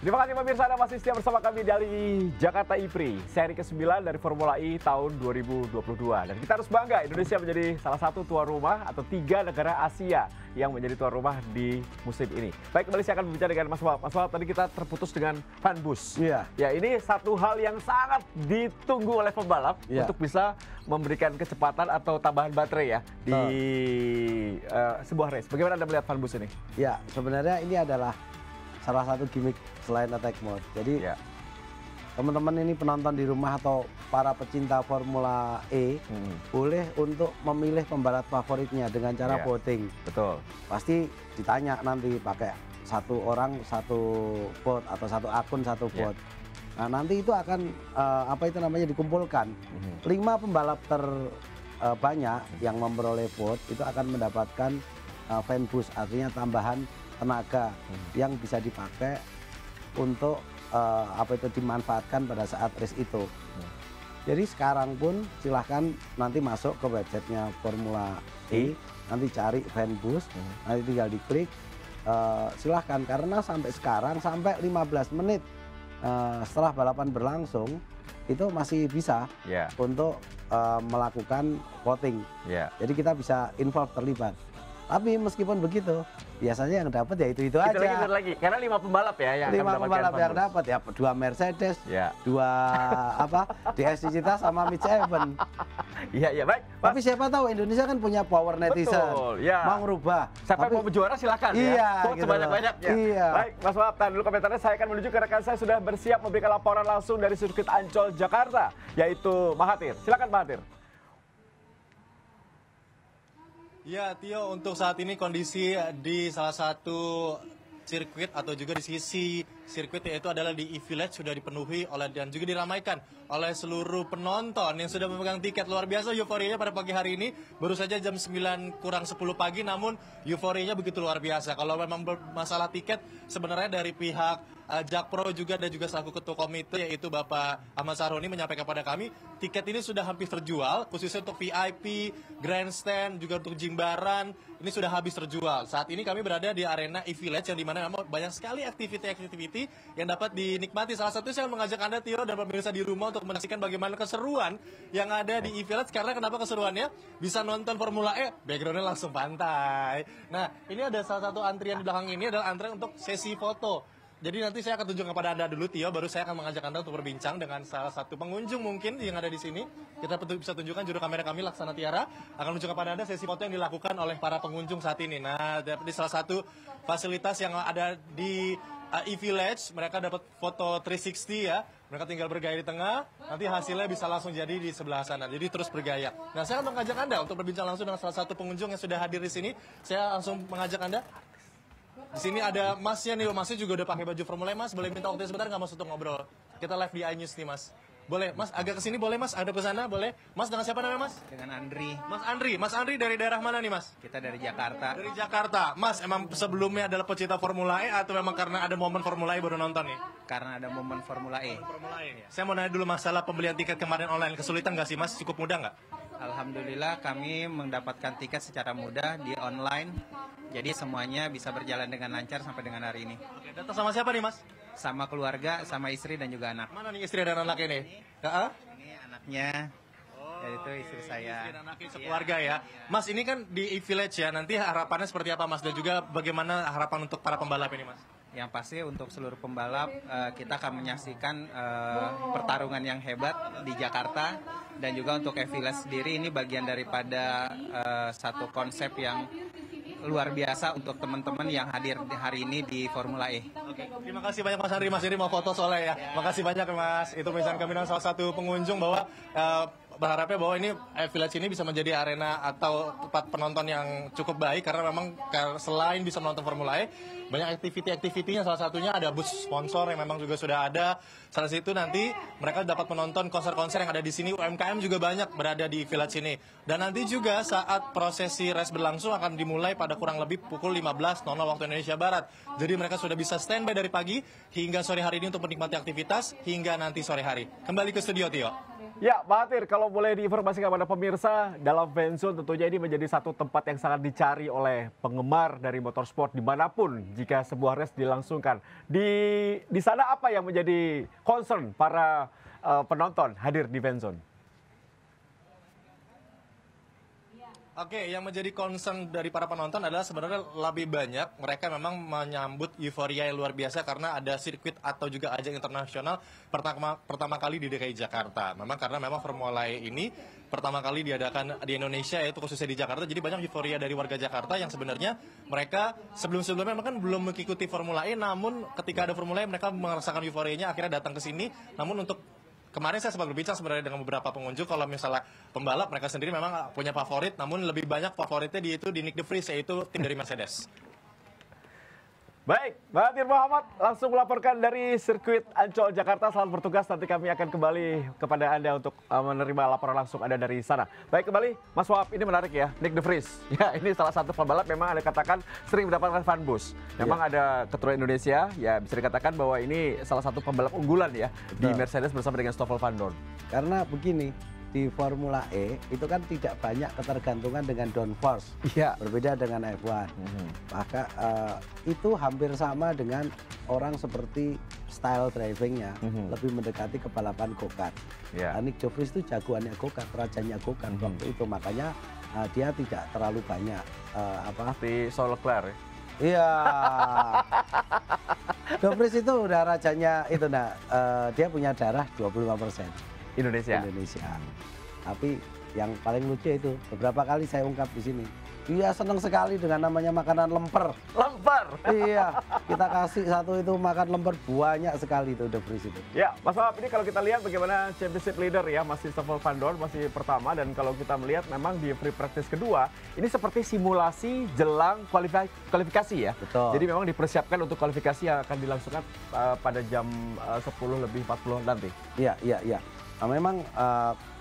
Terima kasih pemirsa, Anda masih setia bersama kami dari Jakarta IPRI, seri ke-9 dari Formula E tahun 2022. Dan kita harus bangga, Indonesia menjadi salah satu tuan rumah atau 3 negara Asia yang menjadi tuan rumah di musim ini. Baik, kembali saya akan berbicara dengan Mas Wal. Mas Wal, tadi kita terputus dengan fan bus. Iya. Ya, ini satu hal yang sangat ditunggu oleh pembalap untuk bisa memberikan kecepatan atau tambahan baterai ya di sebuah race. Bagaimana Anda melihat fan bus ini? Ya, sebenarnya ini adalah salah satu gimmick selain attack mode. Jadi teman-teman ini penonton di rumah atau para pecinta Formula E boleh untuk memilih pembalap favoritnya dengan cara voting. Betul. Pasti ditanya nanti pakai satu orang satu vote atau satu akun satu vote. Nah, nanti itu akan dikumpulkan. 5 pembalap terbanyak yang memperoleh vote itu akan mendapatkan fan boost, artinya tambahan tenaga yang bisa dipakai untuk dimanfaatkan pada saat race itu. Jadi sekarang pun silahkan nanti masuk ke websitenya Formula E, nanti cari fan boost, nanti tinggal diklik, silahkan, karena sampai sekarang sampai 15 menit setelah balapan berlangsung itu masih bisa untuk melakukan voting. Jadi kita bisa involve, terlibat. Tapi meskipun begitu, biasanya yang dapat ya itu aja. Itu lagi, karena 5 pembalap ya yang 5 pembalap yang dapat ya, 2 Mercedes, 2 DS Digital sama Mitch Evans. Iya, baik. Tapi siapa tahu Indonesia kan punya power netizen. Betul, mau ngerubah. Siapa yang mau juara silakan gitu sebanyak-banyaknya. Baik, Mas Wal, tahan dulu komentarnya. Saya akan menuju ke rekan saya sudah bersiap memberikan laporan langsung dari sirkuit Ancol, Jakarta, yaitu Mahathir. Silakan Mahathir. Ya, Tio, untuk saat ini kondisi di salah satu sirkuit atau juga di sisi sirkuit, yaitu adalah di E-Village, sudah dipenuhi oleh dan juga diramaikan oleh seluruh penonton yang sudah memegang tiket. Luar biasa euforianya pada pagi hari ini, baru saja jam 9 kurang 10 pagi, namun euforianya begitu luar biasa. Kalau memang masalah tiket, sebenarnya dari pihak Jakpro juga dan juga selaku ketua komite yaitu Bapak Ahmad Saroni menyampaikan kepada kami, tiket ini sudah hampir terjual, khususnya untuk VIP, grandstand, juga untuk jimbaran, ini sudah habis terjual. Saat ini kami berada di arena E-Village yang dimana memang banyak sekali aktiviti-aktiviti yang dapat dinikmati. Salah satu saya mengajak Anda, Tio, dan pemirsa di rumah untuk menyaksikan bagaimana keseruan yang ada di E-Village. Karena kenapa keseruannya? Bisa nonton Formula E, backgroundnya langsung pantai. Nah, ini ada salah satu antrian di belakang ini adalah antrian untuk sesi foto. Jadi nanti saya akan tunjukkan kepada Anda dulu, Tio, baru saya akan mengajak Anda untuk berbincang dengan salah satu pengunjung mungkin yang ada di sini. Kita bisa tunjukkan, juru kamera kami Laksana Tiara akan menunjukkan kepada Anda sesi foto yang dilakukan oleh para pengunjung saat ini. Nah, di salah satu fasilitas yang ada di E-Village, mereka dapat foto 360 ya. Mereka tinggal bergaya di tengah, nanti hasilnya bisa langsung jadi di sebelah sana. Jadi terus bergaya. Nah, saya akan mengajak Anda untuk berbincang langsung dengan salah satu pengunjung yang sudah hadir di sini. Saya langsung mengajak Anda. Di sini ada Masnya nih, Masnya juga udah pakai baju Formula E, Mas. Boleh minta waktu sebentar nggak, Mas, untuk ngobrol? Kita live di iNews nih, Mas. Boleh, Mas, agak ke sini boleh, Mas? Ada ke sana, boleh? Mas, dengan siapa namanya, Mas? Dengan Andri. Mas Andri dari daerah mana nih, Mas? Kita dari Jakarta. Dari Jakarta. Mas, emang sebelumnya adalah pecinta Formula E atau memang karena ada momen Formula E baru nonton nih? Karena ada momen Formula E. Saya mau nanya dulu masalah pembelian tiket kemarin online. Kesulitan nggak sih, Mas? Cukup mudah nggak? Alhamdulillah kami mendapatkan tiket secara mudah di online. Jadi semuanya bisa berjalan dengan lancar sampai dengan hari ini. Oke, datang sama siapa nih, Mas? Sama keluarga, sama istri dan juga anak. Mana nih istri dan anak ini? Ini anaknya, yaitu istri saya. Istri dan anak sekeluarga ya. Mas, ini kan di E-Village ya, nanti harapannya seperti apa, Mas? Dan juga bagaimana harapan untuk para pembalap ini, Mas? Yang pasti untuk seluruh pembalap, kita akan menyaksikan pertarungan yang hebat di Jakarta. Dan juga untuk E-Village sendiri, ini bagian daripada satu konsep yang luar biasa untuk teman-teman yang hadir hari ini di Formula E. Oke, terima kasih banyak Mas Andri. Mas Andri mau foto soalnya ya. Makasih banyak ya, Mas. Itu pesan kami dengan salah satu pengunjung bahwa berharapnya bahwa ini Village ini bisa menjadi arena atau tempat penonton yang cukup baik karena memang selain bisa menonton Formula E, banyak aktiviti-aktivitinya. Salah satunya ada bus sponsor yang memang juga sudah ada. Salah satu nanti mereka dapat menonton konser-konser yang ada di sini. UMKM juga banyak berada di Village ini. Dan nanti juga saat prosesi race berlangsung akan dimulai pada kurang lebih pukul 15.00 waktu Indonesia Barat. Jadi mereka sudah bisa standby dari pagi hingga sore hari ini untuk menikmati aktivitas hingga nanti sore hari. Kembali ke studio, Tio. Ya, Pak Hatir, kalau boleh diinformasikan kepada pemirsa, dalam fanzone tentunya ini menjadi satu tempat yang sangat dicari oleh penggemar dari motorsport dimanapun jika sebuah race dilangsungkan. Di sana apa yang menjadi concern para penonton hadir di fanzone? Oke, yang menjadi concern dari para penonton adalah sebenarnya lebih banyak mereka memang menyambut euforia yang luar biasa karena ada sirkuit atau juga ajang internasional pertama kali di DKI Jakarta. Memang karena memang Formula E ini pertama kali diadakan di Indonesia, yaitu khususnya di Jakarta. Jadi banyak euforia dari warga Jakarta yang sebenarnya mereka sebelum-sebelumnya memang kan belum mengikuti Formula E, namun ketika ada Formula E mereka merasakan euforianya akhirnya datang ke sini. Namun untuk kemarin saya sempat berbincang sebenarnya dengan beberapa pengunjung, kalau misalnya pembalap mereka sendiri memang punya favorit, namun lebih banyak favoritnya di Nick de Vries, yaitu tim dari Mercedes. Baik, Pak Hatir Muhammad langsung melaporkan dari sirkuit Ancol Jakarta. Selamat bertugas, nanti kami akan kembali kepada Anda untuk menerima laporan langsung Anda dari sana. Baik, kembali Mas Wahab, ini menarik ya, Nick de Vries. Ya, ini salah satu pembalap memang Anda katakan sering mendapatkan fan boost. Memang ada keturunan Indonesia, ya bisa dikatakan bahwa ini salah satu pembalap unggulan ya. Betul. Di Mercedes bersama dengan Stoffel Van Dorn. Karena begini, di Formula E itu kan tidak banyak ketergantungan dengan downforce, berbeda dengan F1. Maka itu hampir sama dengan orang seperti style drivingnya, lebih mendekati ke balapan go-kart. Nick de Vries itu jagoannya go-kart, rajanya go-kart waktu itu, makanya dia tidak terlalu banyak di Leclerc ya? Iya. De Vries itu udah rajanya itu, dia punya darah 25%. Indonesia. Tapi yang paling lucu itu beberapa kali saya ungkap di sini. Dia senang sekali dengan namanya makanan lemper. Lemper. Iya, kita kasih satu itu makan lemper banyak sekali itu De Vries itu. Ya, Mas Wahab, ini kalau kita lihat bagaimana championship leader ya, masih Stoffel Van Dorn masih pertama, dan kalau kita melihat memang di free practice kedua ini seperti simulasi jelang kualifikasi ya. Betul. Jadi memang dipersiapkan untuk kualifikasi yang akan dilangsungkan pada jam 10:40 nanti. Iya. Nah, memang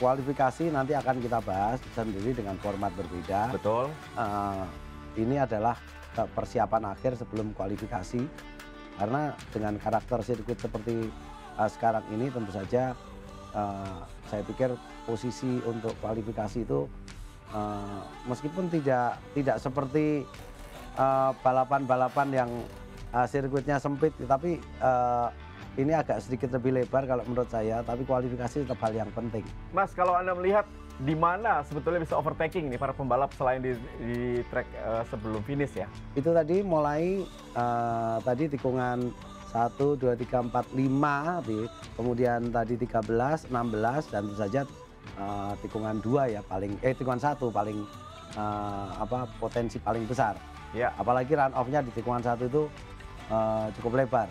kualifikasi nanti akan kita bahas sendiri dengan format berbeda. Betul. Ini adalah persiapan akhir sebelum kualifikasi. Karena dengan karakter sirkuit seperti sekarang ini tentu saja saya pikir posisi untuk kualifikasi itu meskipun tidak seperti balapan-balapan yang sirkuitnya sempit, tapi ini agak sedikit lebih lebar kalau menurut saya, tapi kualifikasi tetap hal yang penting. Mas, kalau Anda melihat di mana sebetulnya bisa overtaking nih para pembalap selain di track sebelum finish ya? Itu tadi mulai tadi tikungan 1, 2, 3, 4, 5, kemudian tadi 13, 16, dan tentu saja tikungan 2 ya tikungan 1 paling potensi paling besar. Ya. Apalagi run off-nya di tikungan 1 itu cukup lebar.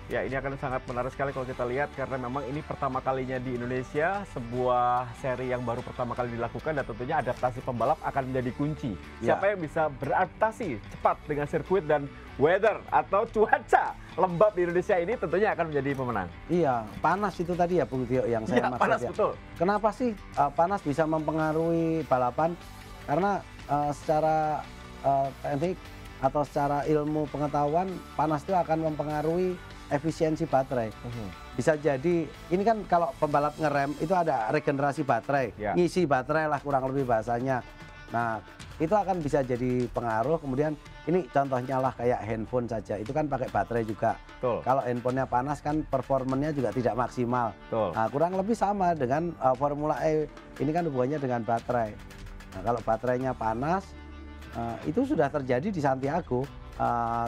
Ya, ini akan sangat menarik sekali kalau kita lihat karena memang ini pertama kalinya di Indonesia, sebuah seri yang baru pertama kali dilakukan, dan tentunya adaptasi pembalap akan menjadi kunci. Siapa yang bisa beradaptasi cepat dengan sirkuit dan weather atau cuaca lembab di Indonesia ini tentunya akan menjadi pemenang. Iya, panas itu tadi ya Bung Tio yang saya maksud panas, ya. Betul. Kenapa sih panas bisa mempengaruhi balapan? Karena secara teknik atau secara ilmu pengetahuan, panas itu akan mempengaruhi efisiensi baterai. Bisa jadi, ini kan kalau pembalap ngerem itu ada regenerasi baterai, ngisi baterai lah kurang lebih bahasanya. Nah, itu akan bisa jadi pengaruh. Kemudian ini contohnya lah kayak handphone saja, itu kan pakai baterai juga. Betul. Kalau handphonenya panas kan performanya juga tidak maksimal. Betul. Nah, kurang lebih sama dengan Formula E, ini kan hubungannya dengan baterai. Nah, kalau baterainya panas, itu sudah terjadi di Santiago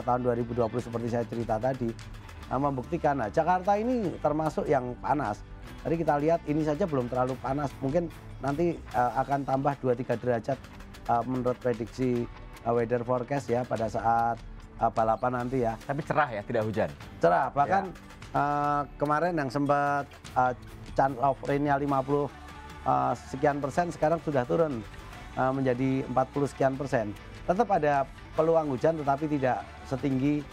tahun 2020 seperti saya cerita tadi. Membuktikan. Nah, Jakarta ini termasuk yang panas. Tadi kita lihat ini saja belum terlalu panas. Mungkin nanti akan tambah 2-3 derajat menurut prediksi weather forecast ya pada saat balapan nanti ya. Tapi cerah ya, tidak hujan. Cerah, bahkan kemarin yang sempat chance of rain-nya 50 sekian persen sekarang sudah turun menjadi 40 sekian persen. Tetap ada peluang hujan tetapi tidak setinggi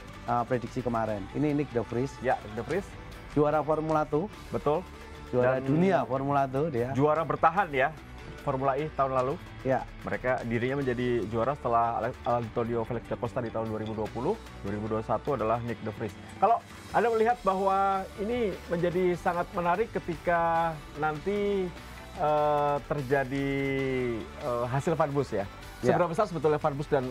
prediksi kemarin. Ini Nick de Vries. Ya, de Vries. Juara Formula 2. Betul. Juara dunia Formula 2 dia. Juara bertahan ya. Formula E tahun lalu. Ya. Mereka dirinya menjadi juara setelah Antonio Felix da Costa di tahun 2020. 2021 adalah Nick de Vries. Kalau Anda melihat bahwa ini menjadi sangat menarik ketika nanti terjadi hasil fanbus ya. Seberapa besar sebetulnya fanbus dan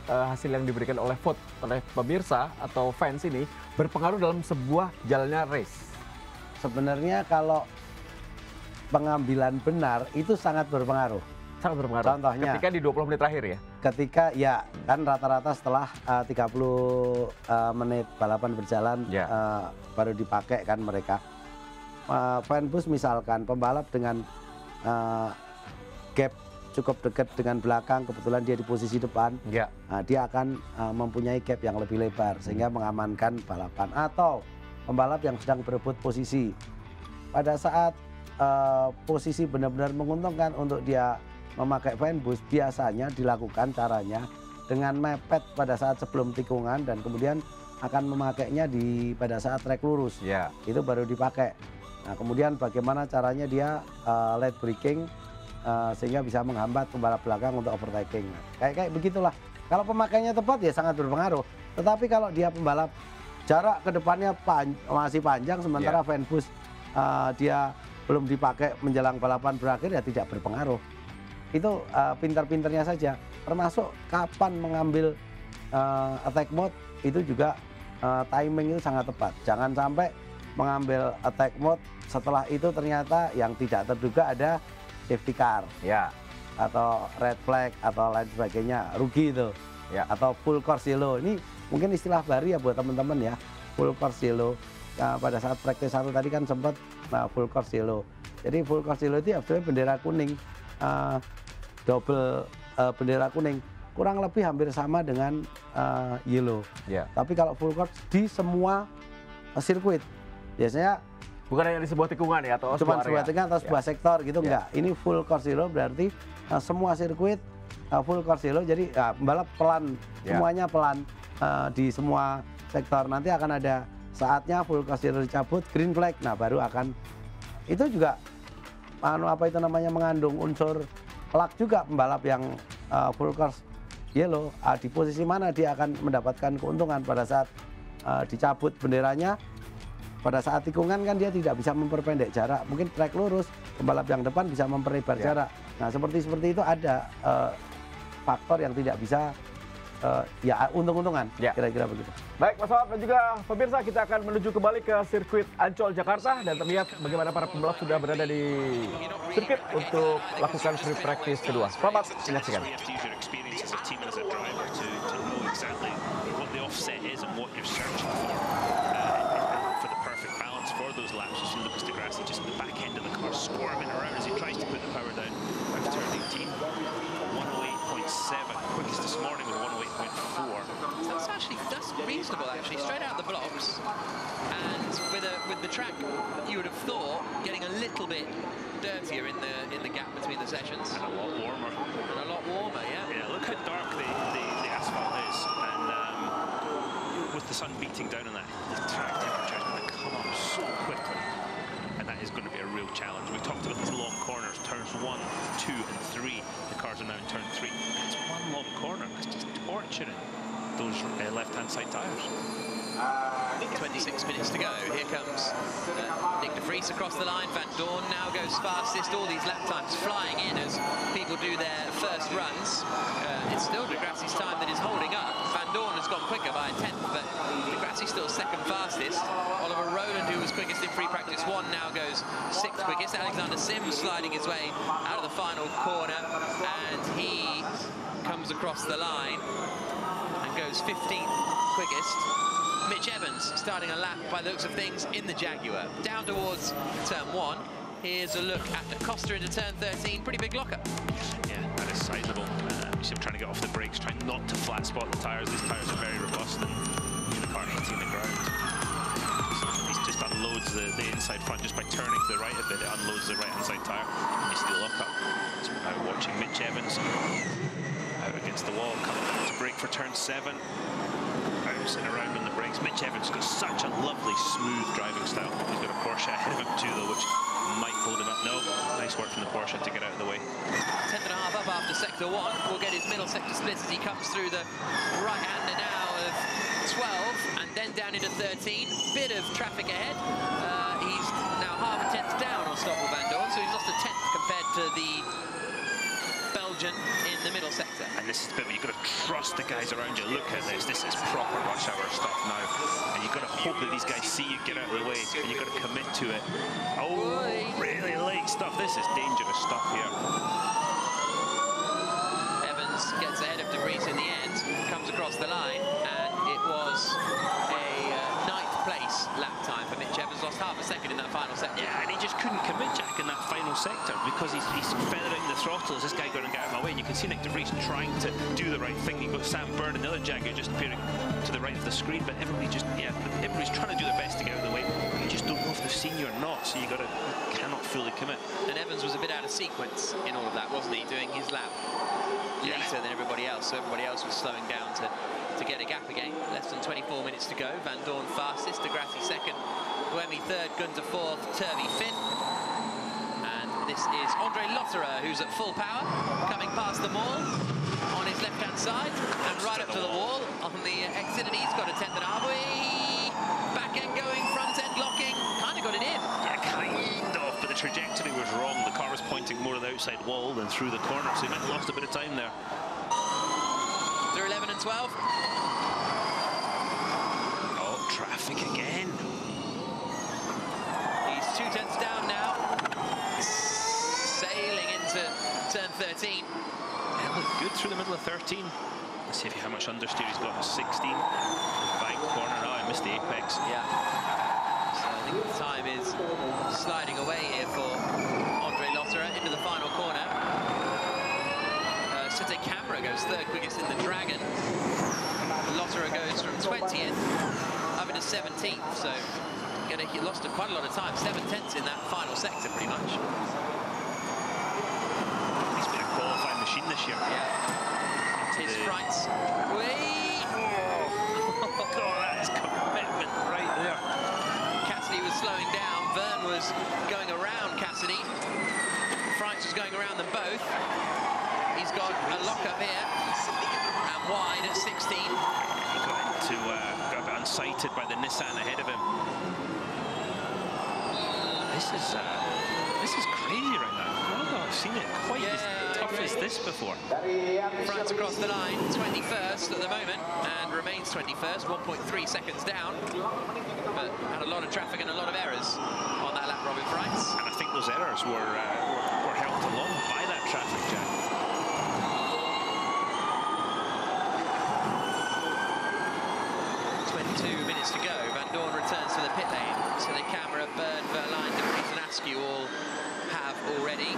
hasil yang diberikan oleh vote oleh pemirsa atau fans ini berpengaruh dalam sebuah jalannya race? Sebenarnya kalau pengambilan benar itu sangat berpengaruh. Sangat berpengaruh. Contohnya ketika di 20 menit terakhir ya? Ketika ya kan rata-rata setelah 30 menit balapan berjalan baru dipakai kan mereka. Fanbus misalkan pembalap dengan gap cukup dekat dengan belakang, kebetulan dia di posisi depan, dia akan mempunyai gap yang lebih lebar sehingga mengamankan balapan. Atau pembalap yang sedang berebut posisi, pada saat posisi benar-benar menguntungkan untuk dia memakai fanbus, biasanya dilakukan caranya dengan mepet pada saat sebelum tikungan dan kemudian akan memakainya pada saat trek lurus. Itu baru dipakai. Nah, kemudian bagaimana caranya dia late braking sehingga bisa menghambat pembalap belakang untuk overtaking. Kayak begitulah. Kalau pemakaiannya tepat ya sangat berpengaruh. Tetapi kalau dia pembalap jarak ke depannya masih panjang sementara fanbus dia belum dipakai menjelang balapan berakhir ya tidak berpengaruh. Itu pintar-pintarnya saja. Termasuk kapan mengambil attack mode itu juga timing itu sangat tepat. Jangan sampai mengambil attack mode setelah itu ternyata yang tidak terduga ada safety car atau red flag atau lain sebagainya, rugi itu atau full course yellow. Ini mungkin istilah baru ya buat teman-teman ya, full course yellow. Pada saat praktis 1 tadi kan sempat full course yellow. Jadi full course yellow itu sebenarnya bendera kuning, double bendera kuning, kurang lebih hampir sama dengan yellow. Tapi kalau full course di semua sirkuit biasanya bukan hanya di sebuah tikungan ya atau cuma sebuah tikungan atau sebuah sektor gitu enggak. Ini full course yellow berarti semua sirkuit full course yellow, jadi pembalap pelan, semuanya pelan di semua sektor. Nanti akan ada saatnya full course yellow dicabut, green flag, nah baru akan itu juga mengandung unsur luck juga. Pembalap yang full course yellow di posisi mana dia akan mendapatkan keuntungan pada saat dicabut benderanya. Pada saat tikungan kan dia tidak bisa memperpendek jarak, mungkin trek lurus, pembalap yang depan bisa memperlebar jarak. Nah seperti itu ada faktor yang tidak bisa untung-untungan, kira-kira begitu. Baik, Mas Wahab dan juga pemirsa, kita akan menuju kembali ke sirkuit Ancol Jakarta dan terlihat bagaimana para pembalap sudah berada di sirkuit untuk lakukan free practice kedua. Selamat menyaksikan. Those laps, you see Lucas de Grassi just in the back end of the car squirming around as he tries to put the power down. Out to turn 18, 108.7, quickest this morning with 108.4. That's reasonable actually, straight out the blocks. And with the track, you would have thought getting a little bit dirtier in the gap between the sessions. And a lot warmer. And a lot warmer, Yeah, look how dark the asphalt is, and with the sun beating down on that, the track temperature is going to come up so quickly, and that is going to be a real challenge. We talked about these long corners, turns 1, 2, and 3. The cars are now in turn 3. It's one long corner. It's just torturing those left-hand side tyres. 26 minutes to go. Here comes Nick de Vries across the line. Van Dorn now goes fastest. All these lap times flying in as people do their first runs. It's still de Grassi's time that is holding up. Van Dorn has gone quicker by a tenth, but de Grassi's still second fastest. Oliver Rowland, who was quickest in free practice 1, now goes 6th quickest. Alexander Sims sliding his way out of the final corner, and he comes across the line and goes 15th quickest. Mitch Evans starting a lap by the looks of things in the Jaguar. Down towards turn 1. Here's a look at Acosta into turn 13. Pretty big locker. Yeah, that is sizable. You see him trying to get off the brakes, trying not to flat spot the tyres. These tyres are very robust and the car hitting the ground. He just unloads the inside front just by turning to the right a bit. It unloads the right-hand side tyre. And you see the lockup. So now watching Mitch Evans out against the wall, coming down to brake for turn 7. Bouncing around on the brakes. Mitch Evans has got such a lovely, smooth driving style. He's got a Porsche ahead of him too, though, which might hold him up. No, nice work from the Porsche to get out of the way. 10.5 up after sector 1. Will get his middle sector split as he comes through the right-hander now of 12 and then down into 13. Bit of traffic ahead. He's now half a tenth down on Stoffel Van Dorn, so he's lost a tenth compared to the Belgian in the middle sector. And this is a bit where you've got to trust the guys around you. Look at this. This is proper rush hour stuff now. And you've got to hope that these guys see you get out of the way, and you've got to commit to it. Oh, really late stuff. This is dangerous stuff here. Evans gets ahead of De Vries in the end, comes across the line, and it was a ninth place lap time for Mitch Evans. Lost half a second in that final sector. Yeah, and he just couldn't commit, Jack, in that final sector because he's feathering the throttle. Is this guy going to get out of my way? And you can see Nick De Vries trying to do the right thing. You've got Sam Bird and the other Jaguar just appearing to the right of the screen, but everybody's trying to do their best to get out of the way. You just don't know if they've seen you or not, so you cannot fully commit. And Evans was a bit out of sequence in all of that, wasn't he? Doing his lap later than everybody else, so everybody else was slowing down to get a gap again. Less than 24 minutes to go. Van Dorn fastest, De Grassi second, Buemi third, Gunter fourth, Turvey fifth. And this is Andre Lotterer, who's at full power, coming past them all on his left-hand side and right up to the wall on the exit, and he's got a 10.5. Back end going, front end locking, kind of got it in. Yeah, kind of, but the trajectory was wrong. The car was pointing more to the outside wall than through the corner, so he might have lost a bit of time there. Through 11 and 12. Oh, traffic again. He's 2 tenths down now. Sailing into turn 13. Yeah, looked good through the middle of 13. Let's see how much understeer he's got. 16. Bank corner. Oh, I missed the apex. Yeah. So I think the time is sliding away here for Andre Lotterer into the final corner. Sete Camera goes third quickest in the Dragon. Lotterer goes from 20th up into 17th. So he lost quite a lot of time. 7 tenths in that final sector, pretty much. He's been a qualifying machine this year. Yeah. His fronts. Whee! Oh, that is commitment right there. Cassidy was slowing down. Verne was going around Cassidy. Fronts was going around them both. He's got a lock-up here. And wide at 16. He got a bit unsighted by the Nissan ahead of him. This is crazy right now. I don't know, I've seen it quite as tough as this before. France across the line, 21st at the moment, and remains 21st, 1.3 seconds down. But had a lot of traffic and a lot of errors on that lap, Robin France. And I think those errors were helped along by that traffic jam. 22 minutes to go. Van Dorn returns to the pit lane. So the camera, Bird, Verline, De Vries and Askew all have already.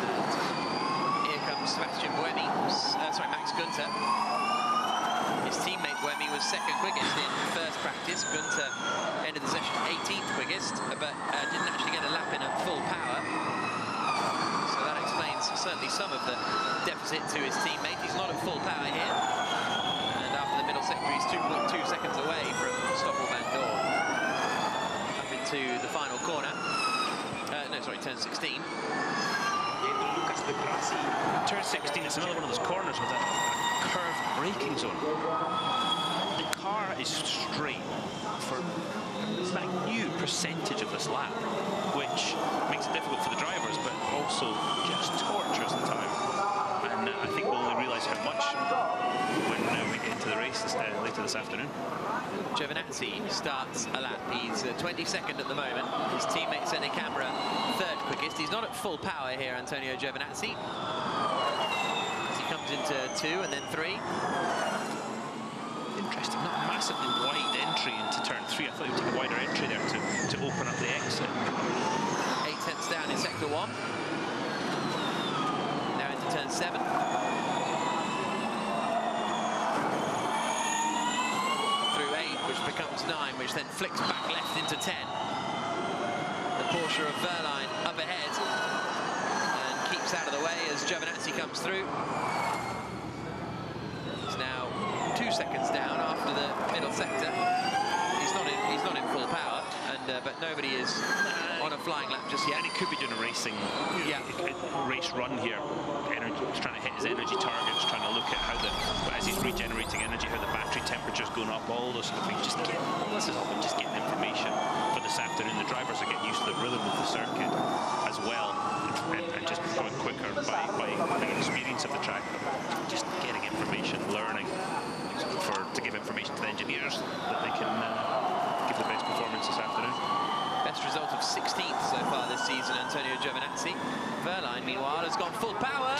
And here comes Sebastian Buemi, Max Gunter. His teammate Buemi was second quickest in first practice. Gunter ended the session 18th quickest, but didn't actually get a lap in at full power. So that explains certainly some of the deficit to his teammate. He's not at full power here. Middle sector, he's 2.2 seconds away from Stoffel Van Dorn. Up into the final corner. Turn 16. Turn 16 is another one of those corners with a curved braking zone. The car is straight for a minute percentage of this lap, which makes it difficult for the drivers, but also just tortures the time. And I think we'll only realise how much when we get into the race later this afternoon. Giovinazzi starts a lap. He's 22nd at the moment. His teammate Sene Camera third quickest. He's not at full power here, Antonio Giovinazzi. As he comes into 2 and then 3. Interesting, not a massively wide entry into turn 3. I thought he would take a wider entry there to open up the exit. 8 tenths down in sector 1. Now into turn 7. Which becomes 9, which then flicks back left into 10. The Porsche of Verline up ahead and keeps out of the way as Giovinazzi comes through. He's now 2 seconds down after the middle sector. He's not in full power, and and but nobody is on a flying lap just yet. And he could be doing a racing, race run here. He's trying to hit his energy targets, trying to look at how as he's regenerating energy, how the battery temperature's going up, all those sort of things. All this is all just getting information for this afternoon. The drivers are getting used to the rhythm of the circuit as well, and just going quicker by the experience of the track. Just getting information, learning, to give information to the engineers that they can give the best performance this afternoon. Best result of 16th so far this season, Antonio Giovinazzi. Verline, meanwhile, has gone full power.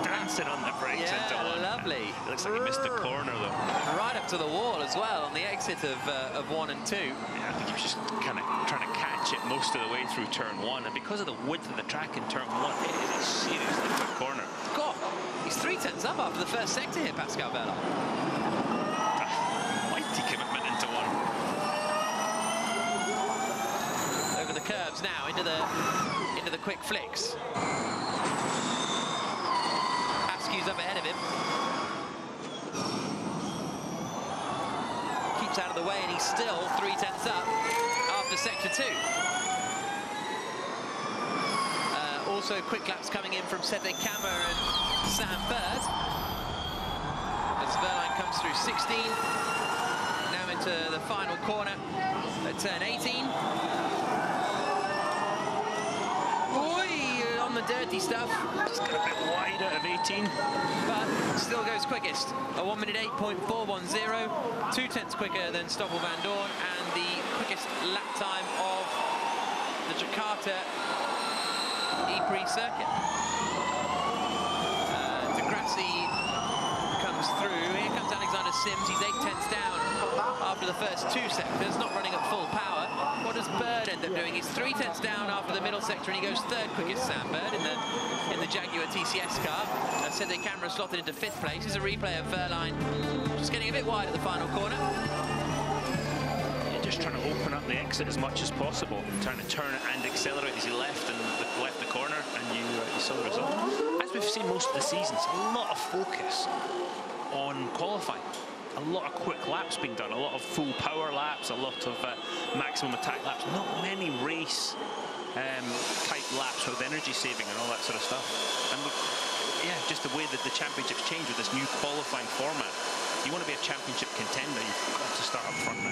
Dancing on the brakes into one. Lovely. It looks like he missed the corner, though. Right up to the wall as well on the exit of 1 and 2. Yeah, I think he was just kind of trying to catch it most of the way through turn 1, and because of the width of the track in turn 1, it is a seriously quick corner. God, he's 3/10 up after the first sector here, Pascal Verline. Mighty commitment into one. Over the curves now into the quick flicks. Askew's up ahead of him. Keeps out of the way, and he's still 3/10 up after sector 2. Also quick laps coming in from Sete Kammer and Sam Bird. As Verline comes through 16. Now into the final corner at turn 18. On the dirty stuff. Just got a bit wide out of 18. But still goes quickest. A 1 minute 8.410. 2/10 quicker than Stoffel van Dorn, and the quickest lap time of the Jakarta Ypres circuit. Degrassi comes through. Here comes Alexander Sims. He's 8/10 down after the first 2 sectors, not running at full power. What does Bird end up doing? He's 3/10 down after the middle sector, and he goes 3rd quickest, Sam Bird, in the Jaguar TCS car. Sete Kammer slotted into 5th place. Here's a replay of Verline just getting a bit wide at the final corner. Yeah, just trying to open up the exit as much as possible, trying to turn it and accelerate as he left the corner, and you saw the result. As we've seen most of the seasons, a lot of focus on qualifying. A lot of quick laps being done, a lot of full power laps, a lot of maximum attack laps, not many race type laps with energy saving and all that sort of stuff. And yeah, just the way that the championships change with this new qualifying format. You want to be a championship contender, you've got to start up front now.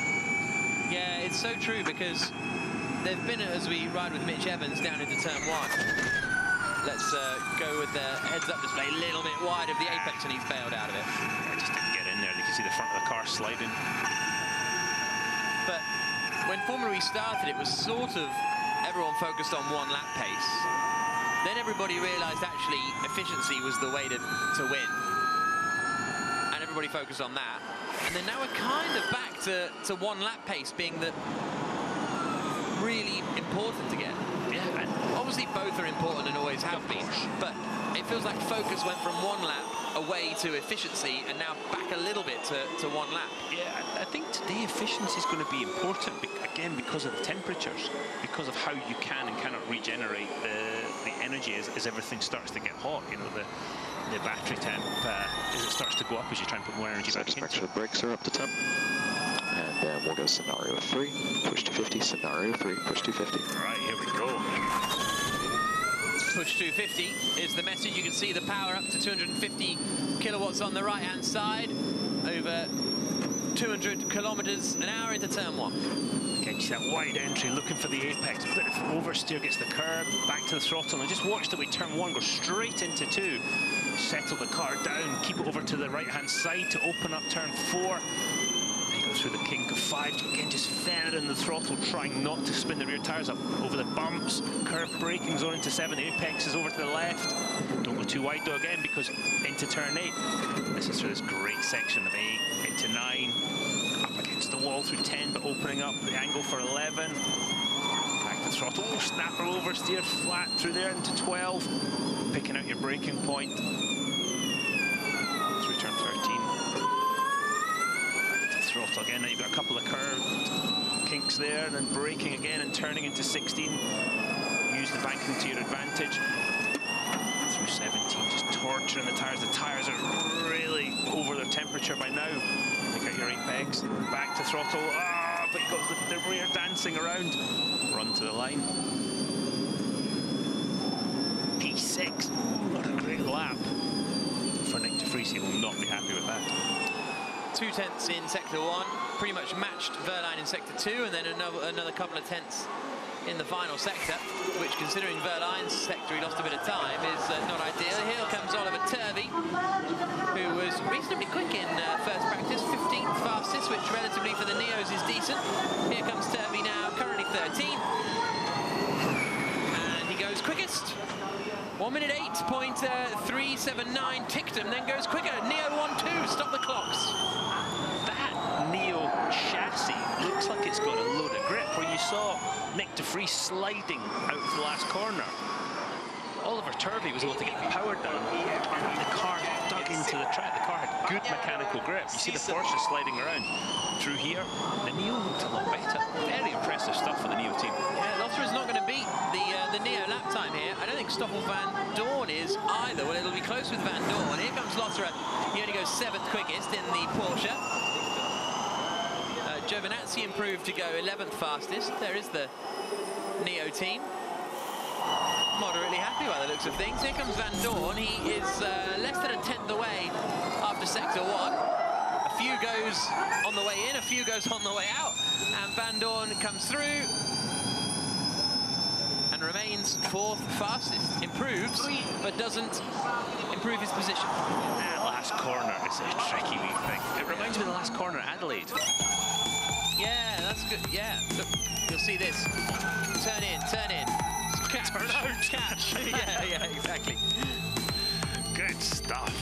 Yeah, it's so true, because they've been, as we ride with Mitch Evans down into turn 1. Let's go with the heads-up display, a little bit wide of the apex, and he's bailed out of it. Yeah, just didn't get in there. You can see the front of the car sliding. But when Formula E started, it was sort of everyone focused on 1 lap pace. Then everybody realised actually efficiency was the way to win, and everybody focused on that. And then now we're kind of back to 1 lap pace being the really important again. Yeah, and obviously both are important and always have been, but it feels like focus went from 1 lap away to efficiency, and now back a little bit to 1 lap. yeah, I think today efficiency is going to be important, again, because of the temperatures, because of how you can and cannot regenerate the energy as everything starts to get hot. You know, the battery temp, as it starts to go up as you try and put more energy back Just make into sure it. the brakes are up to temp. And then we'll go scenario 3, push to 50, scenario 3, push to 50. Right, here we go. Push 250 is the message. You can see the power up to 250 kilowatts on the right-hand side, over 200 kilometers an hour into turn 1. Again, just that wide entry, looking for the apex, a bit of oversteer, gets the curb, back to the throttle, and just watch the way turn 1 goes straight into 2. Settle the car down, keep it over to the right-hand side to open up turn 4. Through the kink of 5, again just feathering the throttle, trying not to spin the rear tyres up over the bumps. Curve braking zone into 7, apex is over to the left. Don't go too wide though again, because into turn 8, this is through this great section of 8, into 9, up against the wall through 10, but opening up the angle for 11. Back to throttle, oh, snapper oversteer flat through there into 12, picking out your braking point. Through turn 13. Throttle again, now you've got a couple of curved kinks there, and then braking again and turning into 16. Use the banking to your advantage. Through 17, just torturing the tyres. The tyres are really over their temperature by now. Pick out your apex, back to throttle. Oh, but he got the rear dancing around. Run to the line. P6. What a great lap for Nick de Vries. He will not be happy with that. 2 tenths in sector 1, pretty much matched Verline in sector 2, and then another couple of tenths in the final sector, which, considering Verline's sector he lost a bit of time, is not ideal. Here comes Oliver Turvey, who was reasonably quick in first practice, 15th fastest, which relatively for the Neos is decent. Here comes Turvey now, currently 13th, and he goes quickest. 1 minute 8.379. Tictum then goes quicker. Neo 1-2. Stop the clocks. That Neo chassis looks like it's got a load of grip, where you saw Nick de Vries sliding out of the last corner. Oliver Turvey was able to get power down. The car dug into the track. The car had good mechanical grip. You see the Porsche sliding around through here. The Neo looked a lot better. Very impressive stuff for the Neo team. Yeah, Lotterer is not going to beat the Neo lap time here. I don't think Stoffel van Dorn is either. Well, it'll be close with van Dorn. Here comes Lotterer. He only goes 7th quickest in the Porsche. Giovinazzi improved to go 11th fastest. There is the Neo team. Moderately happy by the looks of things. Here comes Van Dorn. He is less than a tenth away after sector 1. A few goes on the way in, a few goes on the way out, and Van Dorn comes through and remains 4th fastest. Improves, but doesn't improve his position. That last corner is a tricky wee thing. It reminds me of the last corner at Adelaide. Yeah, that's good. Yeah, look, you'll see this. Turn in, turn in. Catch. Turn out. Catch. yeah, exactly. Good stuff.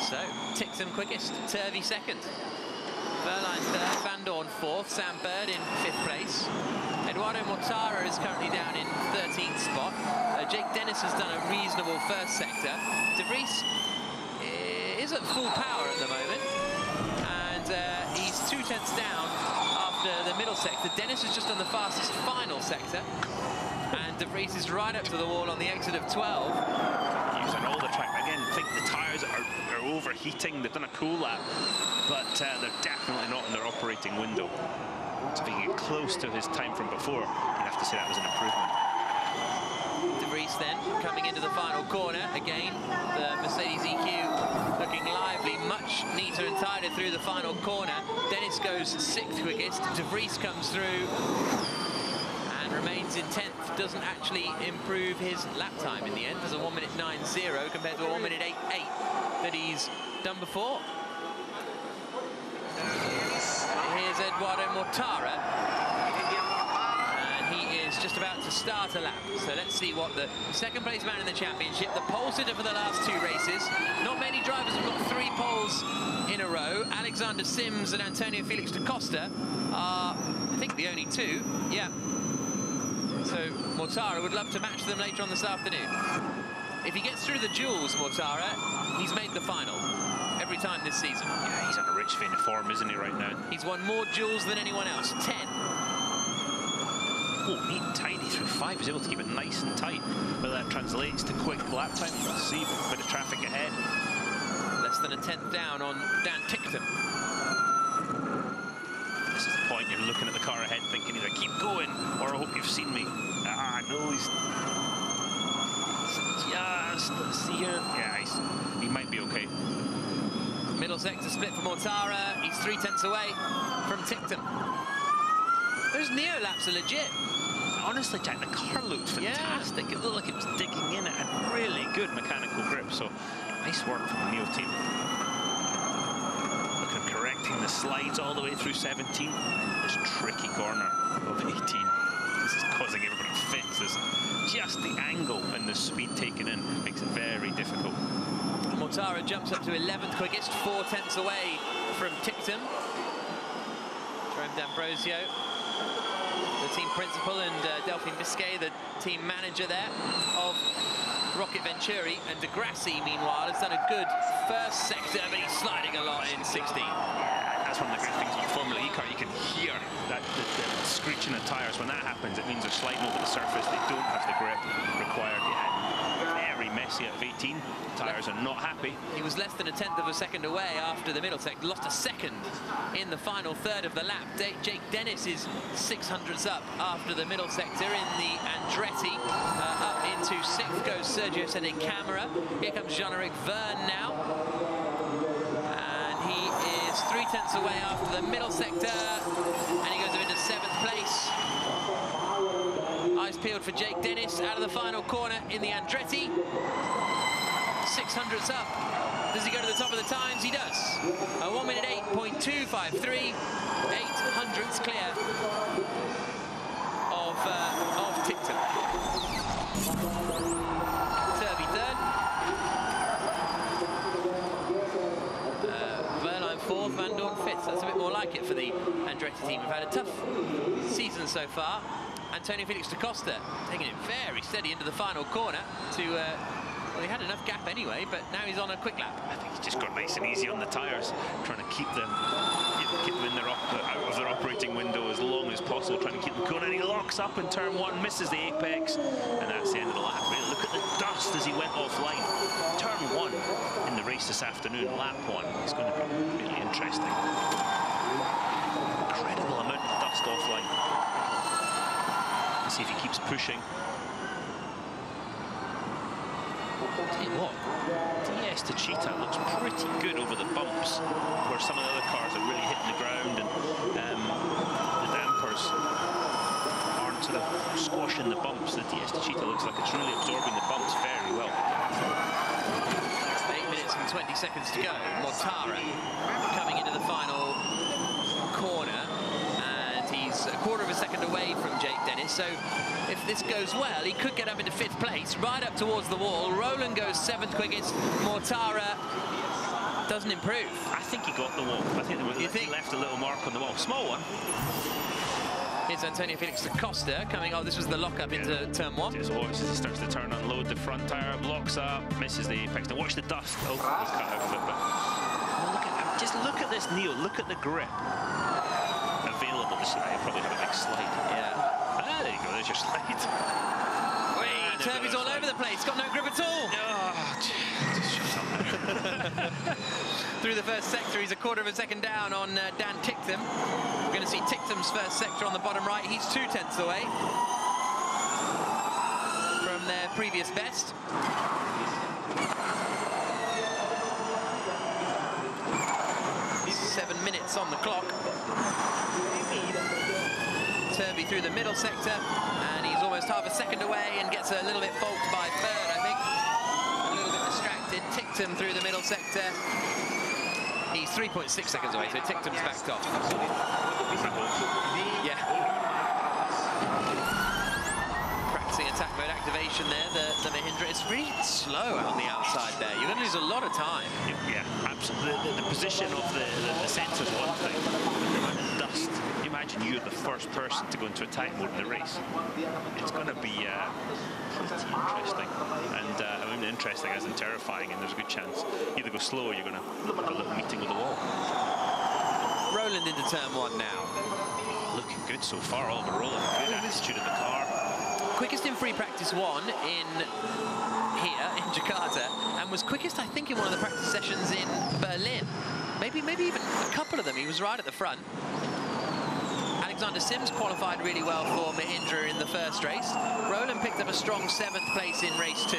So, Tictum quickest, Turvey 2nd. Verline 3rd, Van Dorn 4th, Sam Bird in 5th place. Eduardo Mortara is currently down in 13th spot. Jake Dennis has done a reasonable first sector. De Vries is at full power at the moment. And he's 2 tenths down after the middle sector. Dennis is just on the fastest final sector. And De Vries is right up to the wall on the exit of 12. Using all the track. Again, I think the tyres are overheating. They've done a cool lap, but they're definitely not in their operating window. So if he can get close to his time from before, you'd have to say that was an improvement. De Vries then coming into the final corner. Again, the Mercedes EQ looking lively, much neater and tighter through the final corner. Dennis goes 6th quickest. De Vries comes through and remains in 10th. Doesn't actually improve his lap time in the end. Does a 1 minute 9.0 compared to a 1 minute 8.8 that he's done before. Here's Eduardo Mortara, and he is just about to start a lap. So let's see what the second place man in the championship, the pole sitter for the last 2 races. Not many drivers have got 3 poles in a row. Alexander Sims and Antonio Felix da Costa are, I think, the only 2. Yeah. So Mortara would love to match them later on this afternoon. If he gets through the duels, Mortara, he's made the final every time this season. Yeah, he's on a rich vein of form, isn't he, right now? He's won more duels than anyone else, 10. Oh, neat and tidy through 5. He's able to keep it nice and tight. Whether that translates to quick lap time, we'll see. But a bit of traffic ahead. Less than a tenth down on Dan Tictum. This is the point you're looking at the car ahead, thinking either keep going or I hope you've seen me. No, he's just here. Yeah, he might be okay. Middle sector split for Mortara. He's 3 tenths away from Tictum. Those Neo laps are legit. Honestly, Jack, the car looked fantastic. Yeah. It looked like it was digging in. It had really good mechanical grip. So nice work from the Neo team. Look at correcting the slides all the way through 17. This tricky corner of 18. This is causing everybody fits. There's just the angle and the speed taken in makes it very difficult. Mortara jumps up to 11th quickest, 4 tenths away from Tictum. Jerome D'Ambrosio, the team principal, and Delphine Biscay, the team manager there of Rocket Venturi. And De Grassi, meanwhile, has done a good first sector, but he's sliding a lot in 16. That's one of the great things about Formula E car. You can hear that the screeching of tyres. When that happens, it means they're sliding over the surface. They don't have the grip required. Yeah, very Messi out of 18. Tyres are not happy. He was less than a tenth of a second away after the middle sector. Lost a second in the final third of the lap. Jake Dennis is 600ths up after the middle sector in the Andretti. Up into 6th goes Sergio Sene Camera. Here comes Jean-Eric Verne now. And he is 3/10 away after the middle sector. And he goes into 7th place. Eyes peeled for Jake Dennis out of the final corner in the Andretti. 600ths up. Does he go to the top of the times? He does. A 1 minute 8.253. 800ths clear of Tictum. Turvey third. Verline fourth, Van Dorn fifth. That's a bit more like it for the Andretti team. We've had a tough season so far. Antonio Felix da Costa taking it very steady into the final corner to, well, he had enough gap anyway, but now he's on a quick lap. I think he's just got nice and easy on the tyres, trying to keep them in their out of their operating window as long as possible, trying to keep them going. And he locks up in turn one, misses the apex, and that's the end of the lap. Really, look at the dust as he went offline. Turn one in the race this afternoon, lap one. It's going to be really interesting. Incredible amount of dust offline. See if he keeps pushing. Tell you what, DS to Cheetah looks pretty good over the bumps, where some of the other cars are really hitting the ground, and the dampers aren't sort of squashing the bumps. The DS to Cheetah looks like it's really absorbing the bumps very well. 8 minutes and 20 seconds to go. Mortara coming into the final corner. He's a quarter of a second away from Jake Dennis, so if this goes well, he could get up into 5th place, right up towards the wall. Roland goes 7th quickest. Mortara doesn't improve. I think he got the wall. I think he left a little mark on the wall. Small one. Here's Antonio Felix da Costa coming. Oh, this was the lock-up into turn one. As he starts to turn, unload the front tyre, blocks up, misses the apex. Now watch the dust. Oh, he's cut out of it, but just look at this, Neil. Look at the grip available. I probably have a big slide. Yeah. Ah, there you go. There's your slide. Wait, Turvey's all over the place. Got no grip at all. Oh, just shut up. Through the first sector, he's a quarter of a second down on Dan Tictum. We're going to see Tictum's first sector on the bottom right. He's 2/10 away from their previous best. 7 minutes on the clock. Turvey through the middle sector, and he's almost half a second away and gets a little bit balked by third, I think. A little bit distracted. Tictum through the middle sector. He's 3.6 seconds away, so Tictum's backed off. Yeah. Practicing attack mode activation there, the Mahindra. It's really slow out on the outside there. You're going to lose a lot of time. Yeah, absolutely. The position of the sensor's one thing. The amount of dust. Imagine you're the first person to go into attack mode in the race. It's going to be pretty interesting. And I mean, interesting as in terrifying, and there's a good chance you either go slow or you're going to have a little meeting with the wall. Roland into turn one now. Looking good so far, Oliver Roland. Good attitude of the car. Quickest in free practice one in Jakarta, and was quickest, I think, in one of the practice sessions in Berlin. Maybe even a couple of them. He was right at the front. Alexander Sims qualified really well for Mahindra in the first race. Roland picked up a strong 7th place in race 2.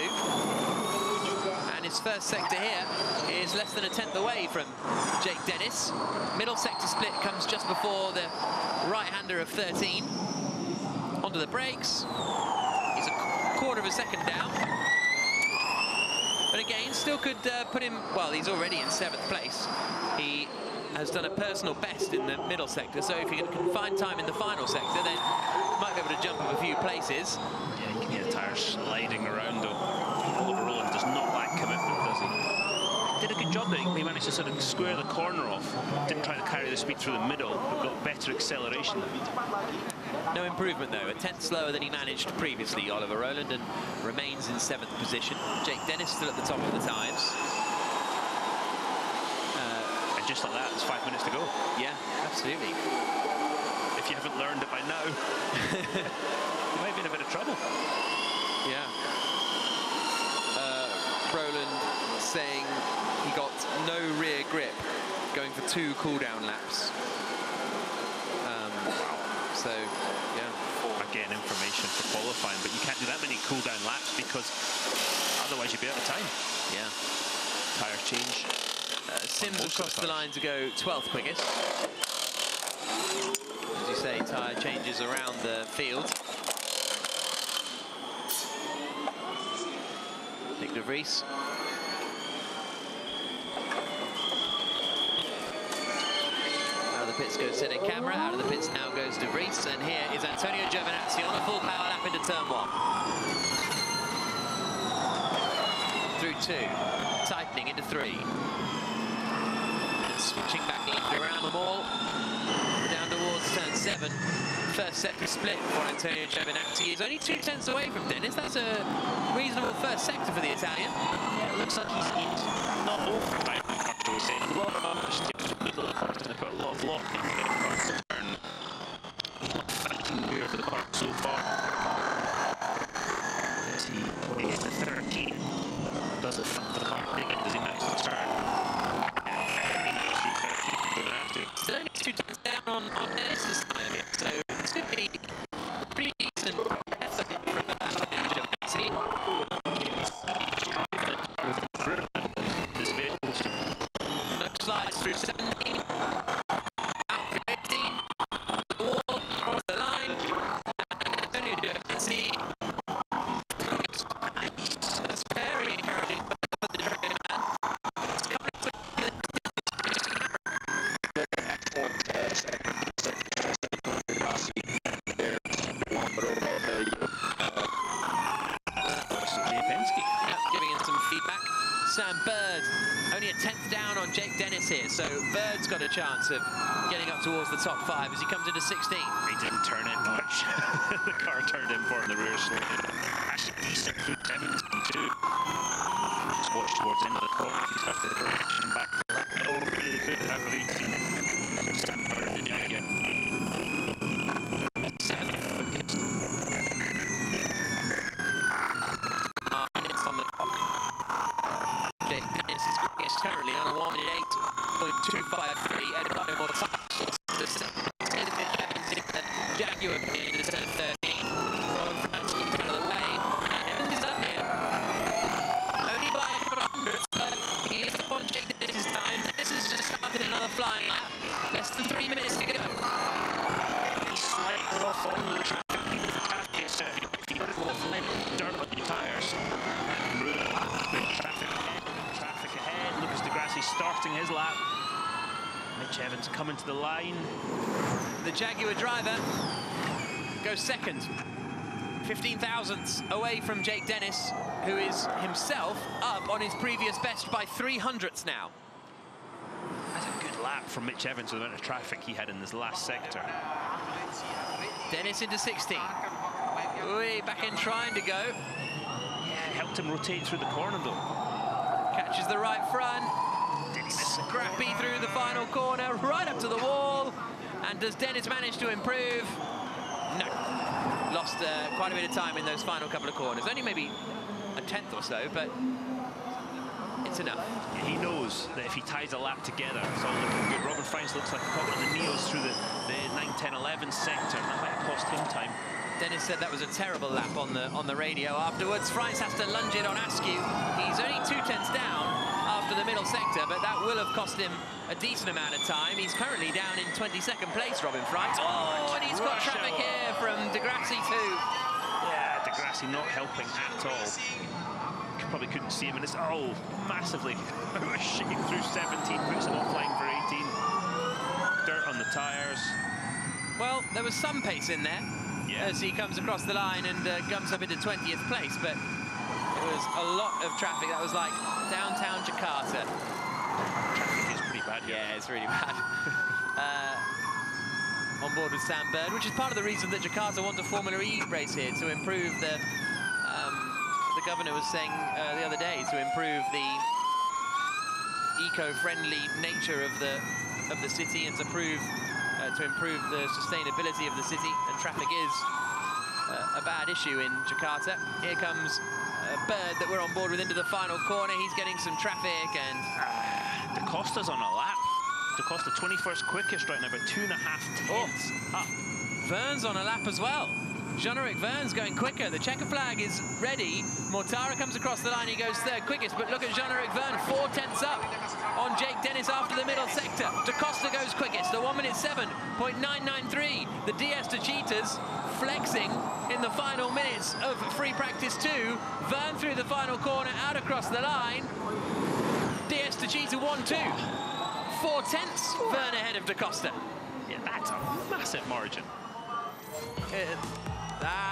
And his first sector here is less than a tenth away from Jake Dennis. Middle sector split comes just before the right-hander of 13. Onto the brakes. He's a quarter of a second down. But again, still could put him, well, he's already in 7th place. He has done a personal best in the middle sector, so if he can find time in the final sector, then might be able to jump up a few places. Yeah, you can hear the tyres sliding around, though. Oliver Roland does not lack commitment, does he? Did a good job there. He managed to sort of square the corner off. Didn't try to carry the speed through the middle, but got better acceleration. No improvement, though. A tenth slower than he managed previously, Oliver Roland, and remains in 7th position. Jake Dennis still at the top of the times. And just like that, there's 5 minutes to go. Yeah, absolutely. If you haven't learned it by now, you might be in a bit of trouble. Yeah. Roland saying he got no rear grip going for 2 cool-down laps. So, yeah. Again, information for qualifying, but you can't do that many cool-down laps because otherwise you'd be out of time. Yeah. Tyre change. Sims across the line to go 12th quickest. As you say, tyre changes around the field. Nick de Vries. Out of the pits goes setting camera. Out of the pits now goes de Vries. And here is Antonio Giovinazzi on a full power lap into turn 1. Through 2. Tightening into 3. And switching back left around them all. Down towards turn 7. First sector split for Antonio Giovinazzi. He's only 2/10 away from Dennis. That's a reasonable first sector for the Italian. Yeah, it looks like he's not over by a lot of damage to the cars, and they've got a lot of lock in the turn. Here for the car so far. Let's see, he is the 13. Does it front of the car? Does he manage to turn? Still only 2/10 down on Dennis this time, so it's going to be pretty decent effort from Giovinazzi. No slides through 17. Out through 18. The wall, across the line. Antonio Giovinazzi. That's very encouraging for the Dragon Man. It's coming quickly. Giving him some feedback. Sam Bird only a 10th down on Jake Dennis here, so Bird's got a chance of getting up towards the top 5 as he comes into 16. He didn't turn in much. The car turned in for him, the rear slope. Actually, decent through 17 too. Just watch towards the end of the corner. He's got the direction back to the left. Oh, really good out of 18. Sam Bird in there again. 7th quickest. Minutes on the clock. Jake Dennis is currently on a 1:08.253 and a lot more time. The Jaguar in the turn 13. Ron Francis out of the way. And is up here. Only by a couple of hundredths, but he is upon Jake Dennis's time. This has just started another flying lap. Less than 3 minutes to go. He's slightly off on the traffic. People the traffic is if you go off line, dirt on your tyres. Traffic ahead. Lucas de Grassi starting his lap. Mitch Evans coming to the line. The Jaguar driver goes second. 15 thousandths away from Jake Dennis, who is himself up on his previous best by 300ths now. That's a good lap from Mitch Evans with the amount of traffic he had in this last sector. Dennis into 16. Way back in trying to go. Yeah, helped him rotate through the corner though. Catches the right front. Scrappy through the final corner, right up to the wall. And does Dennis manage to improve? No. Lost quite a bit of time in those final couple of corners. Only maybe a 10th or so, but it's enough. Yeah, he knows that if he ties a lap together, it's all looking good. Robin Franks looks like he caught one of the Neos through the 9, 10, 11 sector. That might have cost him time. Dennis said that was a terrible lap on the radio afterwards. Franks has to lunge it on Askew. He's only 2/10 down after the middle sector, but that will have cost him a decent amount of time. He's currently down in 22nd place, Robin Franks. Oh, and he's got traffic here from de Grassi too. Yeah, de Grassi not helping at all. Probably couldn't see him, and it's massively shaking through 17, puts him offline for 18. Dirt on the tyres. Well, there was some pace in there as he comes across the line and comes up into 20th place, but it was a lot of traffic. That was like downtown Jakarta. Traffic is pretty bad here. Yeah, it's really bad. On board with Sam Bird, which is part of the reason that Jakarta want a Formula E race here, to improve the governor was saying the other day, to improve the eco-friendly nature of the city and to improve the sustainability of the city. And traffic is a bad issue in Jakarta. Here comes bird that we're on board with into the final corner. He's getting some traffic, and Da Costa's on a lap. Da Costa 21st quickest right now, about 2.5 tenths up. Vern's on a lap as well. Jean-Eric Vern's going quicker. The checker flag is ready. Mortara comes across the line. He goes third quickest, but look at Jean-Eric Vern, 4 tenths up on Jake Dennis after the middle sector. Da Costa goes quickest, a 1:07.993. The DS to Cheetahs flexing in the final minutes of free practice 2. Vern through the final corner, out across the line. DS to Cheetah 1-2. 4 tenths, Vern ahead of Da Costa. Yeah, that's a massive margin.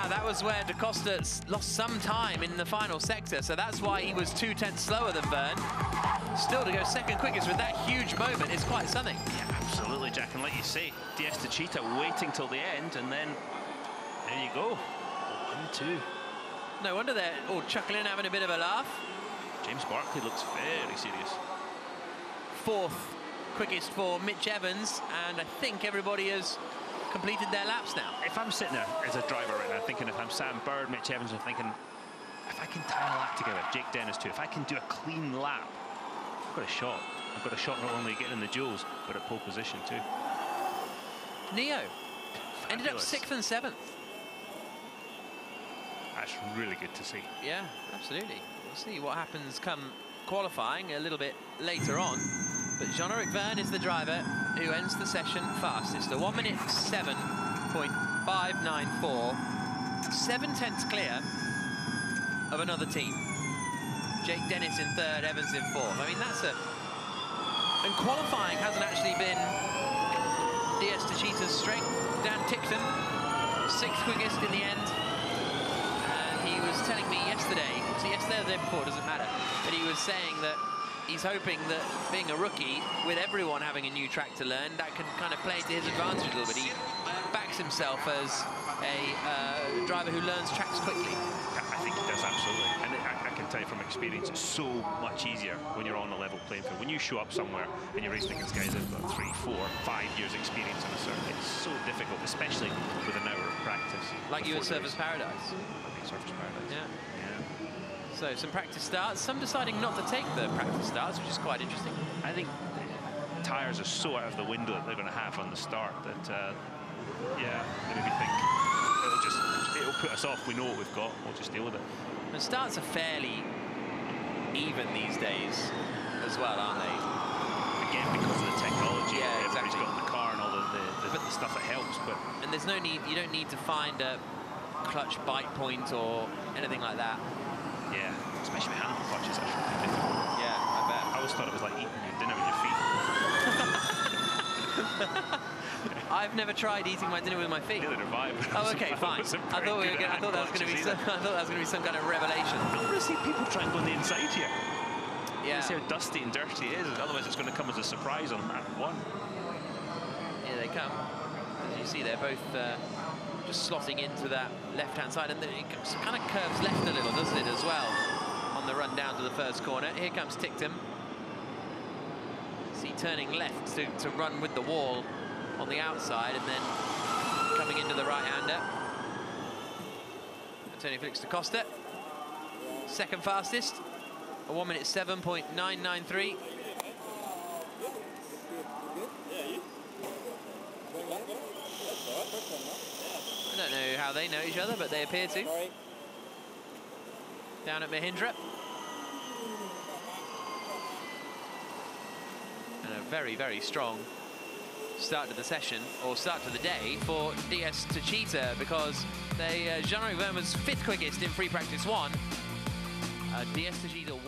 That was where Da Costa lost some time in the final sector, so that's why he was 2 tenths slower than Vern. Still, to go second quickest with that huge moment is quite something. Yeah, absolutely, Jack. And like you say, DS to Cheetah waiting till the end, and then there you go. 1-2. No wonder they're all chuckling, having a bit of a laugh. James Barkley looks very serious. 4th quickest for Mitch Evans, and I think everybody has completed their laps now. If I'm sitting there as a driver right now, thinking if I'm Sam Bird, Mitch Evans, I'm thinking, if I can tie a lap together, Jake Dennis too, if I can do a clean lap, I've got a shot. I've got a shot not only getting in the duels, but at pole position too. Neo ended up Fabulous. 6th and 7th. That's really good to see. Yeah, absolutely. We'll see what happens come qualifying a little bit later on. But Jean-Eric Vern is the driver who ends the session fastest. A 1:07.594. 7 tenths clear of another team. Jake Dennis in 3rd, Evans in 4th. I mean, that's a... And qualifying hasn't actually been DS to Cheetah's strength. Dan Tipton, 6th quickest in the end. And he was telling me yesterday, was it yesterday or the day before, doesn't matter, but he was saying that he's hoping that being a rookie, with everyone having a new track to learn, that can kind of play to his advantage a little bit. He backs himself as a driver who learns tracks quickly. I think he does, absolutely. And I can tell you from experience, it's so much easier when you're on a level playing field. When you show up somewhere and you're racing against guys that have got 3, 4, 5 years experience on a circuit, it's so difficult, especially with an hour of practice. Like you at Surfers Paradise. Like Surfers Paradise. Yeah. So some practice starts, some deciding not to take the practice starts, which is quite interesting. I think the tyres are so out of the window that they're going to have on the start that, yeah, they maybe think it'll put us off. We know what we've got. We'll just deal with it. The starts are fairly even these days as well, aren't they? Again, because of the technology. Yeah, Everybody's exactly. got the car and all the stuff that helps. But And there's no need, you don't need to find a clutch bite point or anything like that. yeah, especially with hand clutches, that's really difficult. Yeah, I bet. I always thought it was like eating your dinner with your feet. I've never tried eating my dinner with my feet. Neither have I. Oh, okay, fine. I thought that was going to be some kind of revelation. I want to see people try and go on the inside here. Yeah. See how dusty and dirty it is, and otherwise it's going to come as a surprise on lap 1. Here they come. As you see, they're both just slotting into that left-hand side, and it kind of curves left a little, doesn't it, as well, on the run down to the first corner. Here comes Tictum. See, turning left to run with the wall on the outside, and then coming into the right-hander. Antonio Felix da Costa, second fastest, a 1:07.993. I don't know how they know each other, but they appear to. Down at Mahindra. And a very, very strong start to the session, or start to the day, for DS to Cheetah, because they Jean-Eric Vern was 5th quickest in free practice 1. DS to Cheetah 1-2.